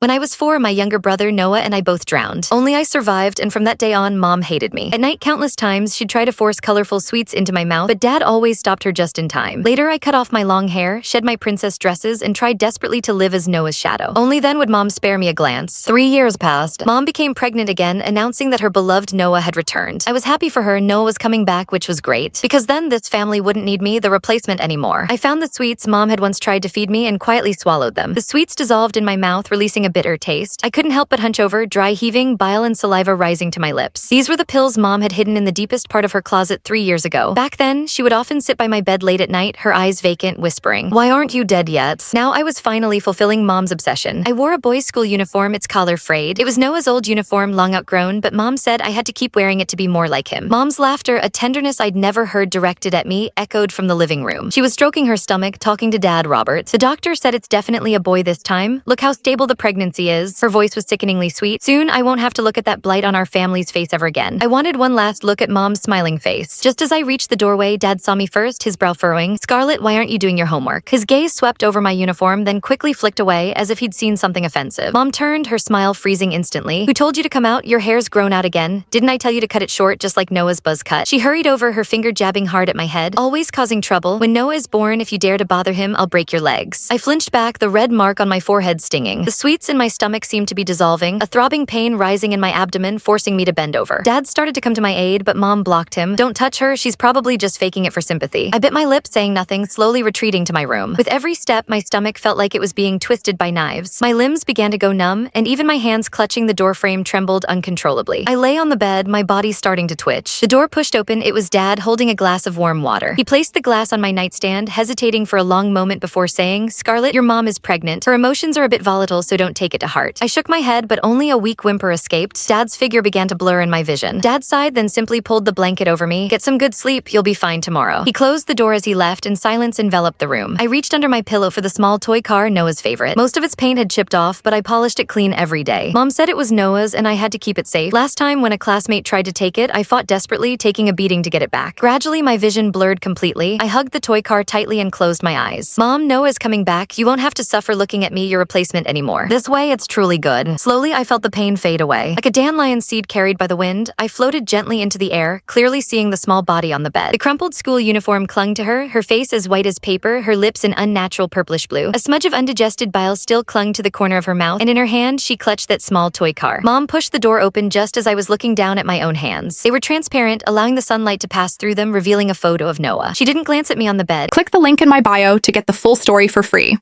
When I was 4, my younger brother Noah and I both drowned. Only I survived, and from that day on, Mom hated me. At night, countless times, she'd try to force colorful sweets into my mouth, but Dad always stopped her just in time. Later, I cut off my long hair, shed my princess dresses, and tried desperately to live as Noah's shadow. Only then would Mom spare me a glance. 3 years passed. Mom became pregnant again, announcing that her beloved Noah had returned. I was happy for her. Noah was coming back, which was great, because then this family wouldn't need me, the replacement, anymore. I found the sweets Mom had once tried to feed me and quietly swallowed them. The sweets dissolved in my mouth, releasing a bitter taste. I couldn't help but hunch over, dry heaving, bile and saliva rising to my lips. These were the pills Mom had hidden in the deepest part of her closet 3 years ago. Back then, she would often sit by my bed late at night, her eyes vacant, whispering, "Why aren't you dead yet?" Now I was finally fulfilling Mom's obsession. I wore a boys' school uniform, its collar frayed. It was Noah's old uniform, long outgrown, but Mom said I had to keep wearing it to be more like him. Mom's laughter, a tenderness I'd never heard directed at me, echoed from the living room. She was stroking her stomach, talking to Dad, Robert. "The doctor said it's definitely a boy this time. Look how stable the pregnancy is." Her voice was sickeningly sweet. "Soon, I won't have to look at that blight on our family's face ever again." I wanted one last look at Mom's smiling face. Just as I reached the doorway, Dad saw me first, his brow furrowing. "Scarlett, why aren't you doing your homework?" His gaze swept over my uniform, then quickly flicked away, as if he'd seen something offensive. Mom turned, her smile freezing instantly. "Who told you to come out? Your hair's grown out again. Didn't I tell you to cut it short, just like Noah's buzz cut?" She hurried over, her finger jabbing hard at my head. "Always causing trouble. When Noah is born, if you dare to bother him, I'll break your legs." I flinched back, the red mark on my forehead stinging. The sweets in my stomach seemed to be dissolving, a throbbing pain rising in my abdomen, forcing me to bend over. Dad started to come to my aid, but Mom blocked him. "Don't touch her, she's probably just faking it for sympathy." I bit my lip, saying nothing, slowly retreating to my room. With every step, my stomach felt like it was being twisted by knives. My limbs began to go numb, and even my hands clutching the doorframe trembled uncontrollably. I lay on the bed, my body starting to twitch. The door pushed open. It was Dad, holding a glass of warm water. He placed the glass on my nightstand, hesitating for a long moment before saying, "Scarlett, your mom is pregnant. Her emotions are a bit volatile, so don't take it to heart." I shook my head, but only a weak whimper escaped. Dad's figure began to blur in my vision. Dad sighed, then simply pulled the blanket over me. "Get some good sleep, you'll be fine tomorrow." He closed the door as he left, and silence enveloped the room. I reached under my pillow for the small toy car, Noah's favorite. Most of its paint had chipped off, but I polished it clean every day. Mom said it was Noah's, and I had to keep it safe. Last time, when a classmate tried to take it, I fought desperately, taking a beating to get it back. Gradually, my vision blurred completely. I hugged the toy car tightly and closed my eyes. "Mom, Noah's coming back. You won't have to suffer looking at me, your replacement, anymore. This way, it's truly good." Slowly, I felt the pain fade away. Like a dandelion seed carried by the wind, I floated gently into the air, clearly seeing the small body on the bed. The crumpled school uniform clung to her face as white as paper, her lips an unnatural purplish blue. A smudge of undigested bile still clung to the corner of her mouth, and in her hand, she clutched that small toy car. Mom pushed the door open just as I was looking down at my own hands. They were transparent, allowing the sunlight to pass through them, revealing a photo of Noah. She didn't glance at me on the bed. Click the link in my bio to get the full story for free.